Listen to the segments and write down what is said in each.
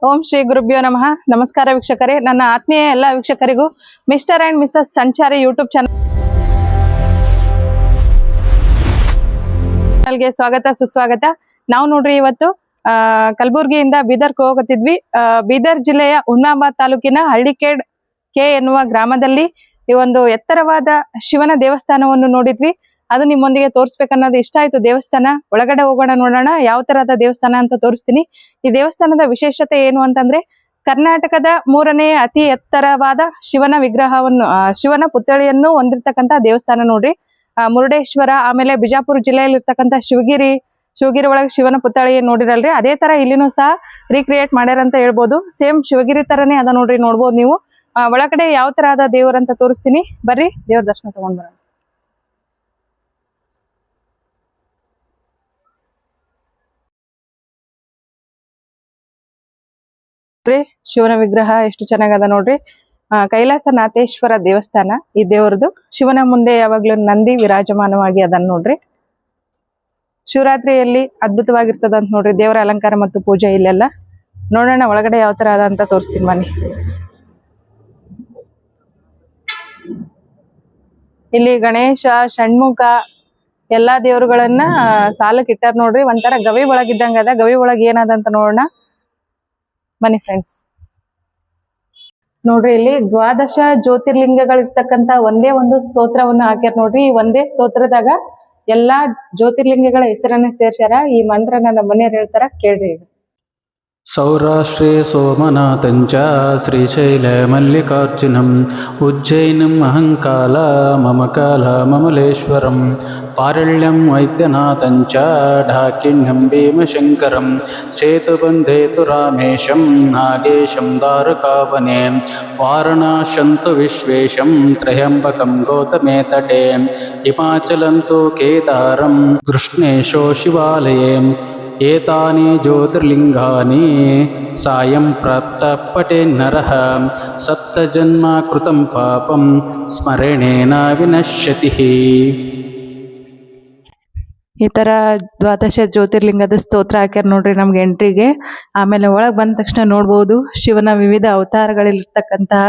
ಓಂ ಶ್ರೀ ಗುರುಭ್ಯೋ ನಮಃ. ನಮಸ್ಕಾರ ವೀಕ್ಷಕರೇ, ನನ್ನ ಆತ್ಮೀಯ ಎಲ್ಲ ವೀಕ್ಷಕರಿಗೂ ಮಿಸ್ಟರ್ ಅಂಡ್ ಮಿಸಸ್ ಸಂಚಾರಿ ಯೂಟ್ಯೂಬ್ ಚಾನಲ್ಗೆ ಸ್ವಾಗತ ಸುಸ್ವಾಗತ. ನಾವು ನೋಡ್ರಿ ಇವತ್ತು ಕಲಬುರ್ಗಿಯಿಂದ ಬೀದರ್ಗೆ ಹೋಗುತ್ತಿದ್ವಿ. ಬೀದರ್ ಜಿಲ್ಲೆಯ ಹುಮ್ನಾಬಾದ್ ತಾಲೂಕಿನ ಹಳ್ಳಿಕೇಡ್ ಕೆ ಎನ್ನುವ ಗ್ರಾಮದಲ್ಲಿ ಈ ಒಂದು ಎತ್ತರವಾದ ಶಿವನ ದೇವಸ್ಥಾನವನ್ನು ನೋಡಿದ್ವಿ. ಅದು ನಿಮ್ಮೊಂದಿಗೆ ತೋರಿಸ್ಬೇಕನ್ನೋದು ಇಷ್ಟ ಆಯ್ತು. ದೇವಸ್ಥಾನ ಒಳಗಡೆ ಹೋಗೋಣ, ನೋಡೋಣ ಯಾವ ತರಹದ ದೇವಸ್ಥಾನ ಅಂತ ತೋರಿಸ್ತೀನಿ. ಈ ದೇವಸ್ಥಾನದ ವಿಶೇಷತೆ ಏನು ಅಂತಂದ್ರೆ, ಕರ್ನಾಟಕದ 3ನೇ ಅತಿ ಎತ್ತರವಾದ ಶಿವನ ವಿಗ್ರಹವನ್ನು ಶಿವನ ಪುತ್ಥಳಿಯನ್ನು ಹೊಂದಿರತಕ್ಕಂತ ದೇವಸ್ಥಾನ ನೋಡ್ರಿ. ಮುರುಡೇಶ್ವರ, ಆಮೇಲೆ ಬಿಜಾಪುರ ಜಿಲ್ಲೆಯಲ್ಲಿ ಇರ್ತಕ್ಕಂಥ ಶಿವಗಿರಿ ಒಳಗೆ ಶಿವನ ಪುತ್ಥಳಿ ನೋಡಿರಲ್ರಿ, ಅದೇ ತರ ಇಲ್ಲಿನೂ ಸಹ ರೀಕ್ರಿಯೇಟ್ ಮಾಡ್ಯಾರ ಅಂತ ಹೇಳ್ಬೋದು. ಸೇಮ್ ಶಿವಗಿರಿ ತರನೇ ಅದ ನೋಡ್ರಿ, ನೋಡ್ಬೋದು ನೀವು. ಒಳಗಡೆ ಯಾವ ತರ ಅದ ದೇವ್ರಂತ ತೋರಿಸ್ತೀನಿ, ಬರ್ರಿ ದೇವ್ರ ದರ್ಶನ ತಗೊಂಡ್ ಬರೋಣ. ಶಿವನ ವಿಗ್ರಹ ಎಷ್ಟು ಚೆನ್ನಾಗದ ನೋಡ್ರಿ. ಕೈಲಾಸನಾಥೇಶ್ವರ ದೇವಸ್ಥಾನ ಈ ದೇವರದು. ಶಿವನ ಮುಂದೆ ಯಾವಾಗ್ಲೂ ನಂದಿ ವಿರಾಜಮಾನವಾಗಿ ಅದನ್ನ ನೋಡ್ರಿ. ಶಿವರಾತ್ರಿಯಲ್ಲಿ ಅದ್ಭುತವಾಗಿರ್ತದಂತ ನೋಡ್ರಿ ದೇವರ ಅಲಂಕಾರ ಮತ್ತು ಪೂಜೆ ಇಲ್ಲೆಲ್ಲ. ನೋಡೋಣ ಒಳಗಡೆ ಯಾವ ತರ ಅದ ಅಂತ ತೋರಿಸ್ತೀನಿ ಬನ್ನಿ. ಇಲ್ಲಿ ಗಣೇಶ, ಷಣ್ಮುಖ ಎಲ್ಲಾ ದೇವರುಗಳನ್ನ ಸಾಲಕ್ಕೆ ಇಟ್ಟಾರ ನೋಡ್ರಿ. ಒಂಥರ ಗವಿ ಒಳಗಿದ್ದಂಗ ಅದ. ಗವಿ ಒಳಗೆ ಏನದ ಅಂತ ನೋಡೋಣ ಬನ್ನಿ ಫ್ರೆಂಡ್ಸ್. ನೋಡ್ರಿ, ಇಲ್ಲಿ 12 ಜ್ಯೋತಿರ್ಲಿಂಗಗಳಿರ್ತಕ್ಕಂತ ಒಂದೇ ಒಂದು ಸ್ತೋತ್ರವನ್ನು ಹಾಕ್ಯಾರ ನೋಡ್ರಿ. ಈ ಒಂದೇ ಸ್ತೋತ್ರದಾಗ ಎಲ್ಲಾ ಜ್ಯೋತಿರ್ಲಿಂಗಗಳ ಹೆಸರನ್ನ ಸೇರ್ಸ್ಯಾರ. ಈ ಮಂತ್ರ ನನ್ನ ಮನೆಯವ್ರು ಹೇಳ್ತಾರ, ಕೇಳ್ರಿ. ಸೌರಾಷ್ಟ್ರೇ ಸೋಮನಾಥಂಚ ಶ್ರೀಶೈಲ ಮಲ್ಲಿಕಾರ್ಜುನಂ ಉಜ್ಜಯಿನಂ ಅಹಂಕಾಲ ಮಮ ಕಾಲ ಮಮಲೇಶ್ವರಂ ಪಾರಳ್ಯಂ ವೈದ್ಯನಾಥಂಚ ಢಾಕಿಣ್ಯಂ ಭೀಮಶಂಕರಂ ಸೇತುಬಂಧೇತು ರಾಮೇಶಂ ನಾಗೇಶಂ ದಾರುಕಾವನೆ ವಾರಣಾಶಂತು ವಿಶ್ವೇಶಂ ತ್ರಯಂಬಕಂ ಗೌತಮೇ ತಟೆ ಹಿಮಾಚಲಂತು ಕೇದಾರಂ ಕೃಷ್ಣೇಶೋ ಶಿವಾಲಯೇ ಏತಾನಿ ಜ್ಯೋತಿರ್ಲಿಂಗಾನಿ ಸಾಯಂ ಪ್ರಾಪ್ತ ಪಟೇ ನರಃ ಸಪ್ತಜನ್ಮ ಕೃತಂ ಪಾಪಂ ಸ್ಮರಣೇನ ವಿನಶ್ಯತಿ. ಈ ತರ 12 ಜ್ಯೋತಿರ್ಲಿಂಗದ ಸ್ತೋತ್ರ ಹಾಕ್ಯಾರ ನೋಡ್ರಿ ನಮ್ಗೆ ಎಂಟ್ರಿಗೆ. ಆಮೇಲೆ ಒಳಗ್ ಬಂದ ತಕ್ಷಣ ನೋಡ್ಬೋದು ಶಿವನ ವಿವಿಧ ಅವತಾರಗಳಿರ್ತಕ್ಕಂತಹ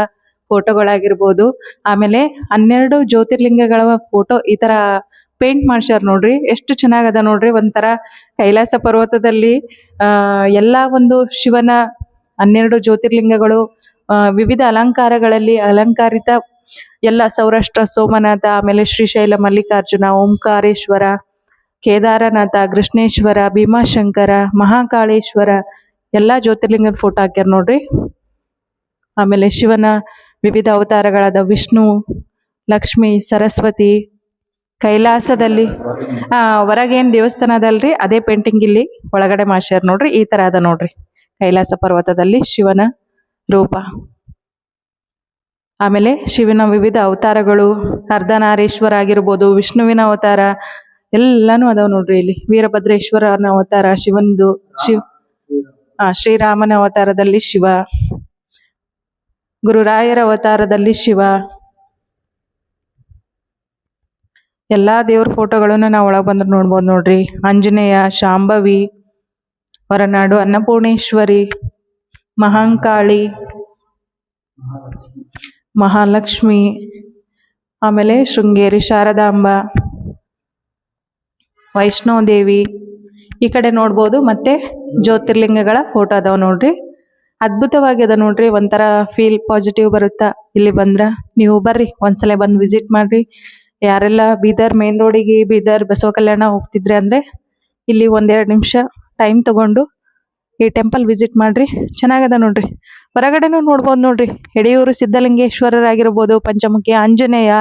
ಫೋಟೋಗಳಾಗಿರ್ಬೋದು. ಆಮೇಲೆ 12 ಜ್ಯೋತಿರ್ಲಿಂಗಗಳ ಫೋಟೋ ಈ ತರ ಪೇಂಟ್ ಮಾಡ್ಸ್ಯಾರ ನೋಡ್ರಿ. ಎಷ್ಟು ಚೆನ್ನಾಗದ ನೋಡ್ರಿ. ಒಂಥರ ಕೈಲಾಸ ಪರ್ವತದಲ್ಲಿ ಎಲ್ಲಾ ಒಂದು ಶಿವನ 12 ಜ್ಯೋತಿರ್ಲಿಂಗಗಳು ವಿವಿಧ ಅಲಂಕಾರಗಳಲ್ಲಿ ಅಲಂಕಾರಿತ ಎಲ್ಲ ಸೌರಾಷ್ಟ್ರ ಸೋಮನಾಥ, ಆಮೇಲೆ ಶ್ರೀಶೈಲ ಮಲ್ಲಿಕಾರ್ಜುನ, ಓಂಕಾರೇಶ್ವರ, ಕೇದಾರನಾಥ, ಕೃಷ್ಣೇಶ್ವರ, ಭೀಮಾಶಂಕರ, ಮಹಾಕಾಳೇಶ್ವರ ಎಲ್ಲಾ ಜ್ಯೋತಿರ್ಲಿಂಗದ ಫೋಟೋ ಹಾಕ್ಯಾರ ನೋಡ್ರಿ. ಆಮೇಲೆ ಶಿವನ ವಿವಿಧ ಅವತಾರಗಳಾದ ವಿಷ್ಣು, ಲಕ್ಷ್ಮಿ, ಸರಸ್ವತಿ, ಕೈಲಾಸದಲ್ಲಿ ಹೊರಗೇನ್ ದೇವಸ್ಥಾನ ಅದಲ್ರಿ, ಅದೇ ಪೇಂಟಿಂಗ್ ಇಲ್ಲಿ ಒಳಗಡೆ ಮಾಡ್ಸ್ಯಾರ ನೋಡ್ರಿ. ಈ ತರ ಅದ ನೋಡ್ರಿ ಕೈಲಾಸ ಪರ್ವತದಲ್ಲಿ ಶಿವನ ರೂಪ. ಆಮೇಲೆ ಶಿವನ ವಿವಿಧ ಅವತಾರಗಳು, ಅರ್ಧನಾರೀಶ್ವರ ಆಗಿರ್ಬೋದು, ವಿಷ್ಣುವಿನ ಅವತಾರ ಎಲ್ಲಾನು ಅದಾವ ನೋಡ್ರಿ. ಇಲ್ಲಿ ವೀರಭದ್ರೇಶ್ವರನ ಅವತಾರ ಶಿವಂದು, ಶ್ರೀರಾಮನ ಅವತಾರದಲ್ಲಿ ಶಿವ, ಗುರುರಾಯರ ಅವತಾರದಲ್ಲಿ ಶಿವ, ಎಲ್ಲಾ ದೇವ್ರ ಫೋಟೋಗಳನ್ನ ನಾವು ಒಳಗೆ ಬಂದ್ರೆ ನೋಡ್ಬೋದು ನೋಡ್ರಿ. ಆಂಜನೇಯ, ಶಾಂಭವಿ, ಹೊರನಾಡು ಅನ್ನಪೂರ್ಣೇಶ್ವರಿ, ಮಹಾಂಕಾಳಿ, ಮಹಾಲಕ್ಷ್ಮಿ, ಆಮೇಲೆ ಶೃಂಗೇರಿ ಶಾರದಾಂಬ, ವೈಷ್ಣೋದೇವಿ ಈ ಕಡೆ ನೋಡ್ಬೋದು. ಮತ್ತೆ ಜ್ಯೋತಿರ್ಲಿಂಗಗಳ ಫೋಟೋ ಅದಾವ ನೋಡ್ರಿ. ಅದ್ಭುತವಾಗಿ ಅದ ನೋಡ್ರಿ. ಒಂಥರ ಫೀಲ್ ಪಾಸಿಟಿವ್ ಬರುತ್ತಾ ಇಲ್ಲಿ ಬಂದ್ರ. ನೀವು ಬರ್ರಿ ಒಂದ್ಸಲ ಬಂದು ವಿಸಿಟ್ ಮಾಡ್ರಿ. ಯಾರೆಲ್ಲ ಬೀದರ್ ಮೇನ್ ರೋಡಿಗೆ, ಬೀದರ್ ಬಸವ ಕಲ್ಯಾಣ ಹೋಗ್ತಿದ್ರೆ ಅಂದ್ರೆ ಇಲ್ಲಿ 1-2 ನಿಮಿಷ ಟೈಮ್ ತಗೊಂಡು ಈ ಟೆಂಪಲ್ ವಿಸಿಟ್ ಮಾಡ್ರಿ. ಚೆನ್ನಾಗದ ನೋಡ್ರಿ. ಹೊರಗಡೆನೂ ನೋಡ್ಬೋದು ನೋಡ್ರಿ. ಯಡಿಯೂರು ಸಿದ್ಧಲಿಂಗೇಶ್ವರರಾಗಿರ್ಬೋದು, ಪಂಚಮುಖಿ ಆಂಜನೇಯ,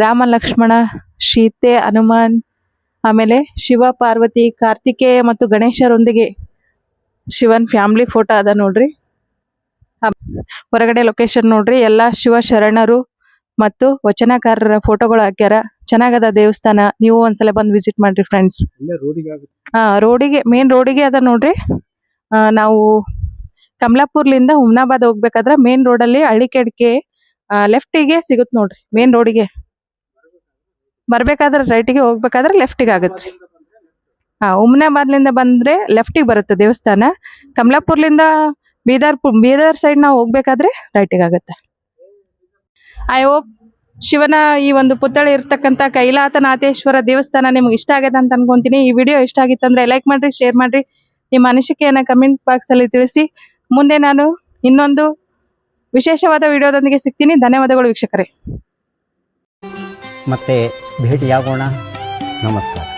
ರಾಮ ಲಕ್ಷ್ಮಣ, ಸೀತೆ, ಹನುಮಾನ್, ಆಮೇಲೆ ಶಿವ ಪಾರ್ವತಿ, ಕಾರ್ತಿಕೇಯ ಮತ್ತು ಗಣೇಶರೊಂದಿಗೆ ಶಿವನ್ ಫ್ಯಾಮಿಲಿ ಫೋಟೋ ಅದ ನೋಡ್ರಿ. ಹೊರಗಡೆ ಲೊಕೇಶನ್ ನೋಡ್ರಿ. ಎಲ್ಲಾ ಶಿವ ಶರಣರು ಮತ್ತು ವಚನಕಾರರ ಫೋಟೋಗಳು ಹಾಕ್ಯಾರ. ಚೆನ್ನಾಗದ ದೇವಸ್ಥಾನ. ನೀವು ಒಂದ್ಸಲ ಬಂದು ವಿಸಿಟ್ ಮಾಡ್ರಿ ಫ್ರೆಂಡ್ಸ್. ರೋಡಿಗೆ ಮೇನ್ ರೋಡಿಗೆ ಅದ ನೋಡ್ರಿ. ನಾವು ಕಮಲಾಪುರ್ಲಿಂದ ಹುಮ್ನಾಬಾದ್ ಹೋಗ್ಬೇಕಾದ್ರ ಮೇನ್ ರೋಡಲ್ಲಿ ಹಳ್ಳಿಕೇಡ್ಕೆ ಲೆಫ್ಟಿಗೆ ಸಿಗುತ್ ನೋಡ್ರಿ. ಮೇನ್ ರೋಡಿಗೆ ಬರ್ಬೇಕಾದ್ರೆ ರೈಟಿಗೆ, ಹೋಗ್ಬೇಕಾದ್ರೆ ಲೆಫ್ಟಿಗೆ ಆಗತ್ರಿ. ಹುಮ್ನಾಬಾದ್ಲಿಂದ ಬಂದ್ರೆ ಲೆಫ್ಟಿಗೆ ಬರುತ್ತೆ ದೇವಸ್ಥಾನ. ಕಮಲಾಪುರ್ಲಿಂದ ಬೀದರ್ ಸೈಡ್ ನಾವು ಹೋಗ್ಬೇಕಾದ್ರೆ ರೈಟಿಗೆ ಆಗುತ್ತೆ. ಐ ಹೋಪ್ ಶಿವನ ಈ ಒಂದು ಪುತ್ಥಳಿ ಇರ್ತಕ್ಕಂಥ ಕೈಲಾಸನಾಥೇಶ್ವರ ದೇವಸ್ಥಾನ ನಿಮ್ಗೆ ಇಷ್ಟ ಆಗಿದೆ ಅಂತ ಅನ್ಕೊಂತೀನಿ. ಈ ವಿಡಿಯೋ ಇಷ್ಟ ಆಗಿತ್ತಂದ್ರೆ ಲೈಕ್ ಮಾಡ್ರಿ, ಶೇರ್ ಮಾಡ್ರಿ, ನಿಮ್ಮ ಅನಿಸಿಕೆಯನ್ನ ಕಮೆಂಟ್ ಬಾಕ್ಸ್ ಅಲ್ಲಿ ತಿಳಿಸಿ. ಮುಂದೆ ನಾನು ಇನ್ನೊಂದು ವಿಶೇಷವಾದ ವಿಡಿಯೋದೊಂದಿಗೆ ಸಿಗ್ತೀನಿ. ಧನ್ಯವಾದಗಳು ವೀಕ್ಷಕರೇ. ಮತ್ತೆ ಭೇಟಿಯಾಗೋಣ. ನಮಸ್ಕಾರ.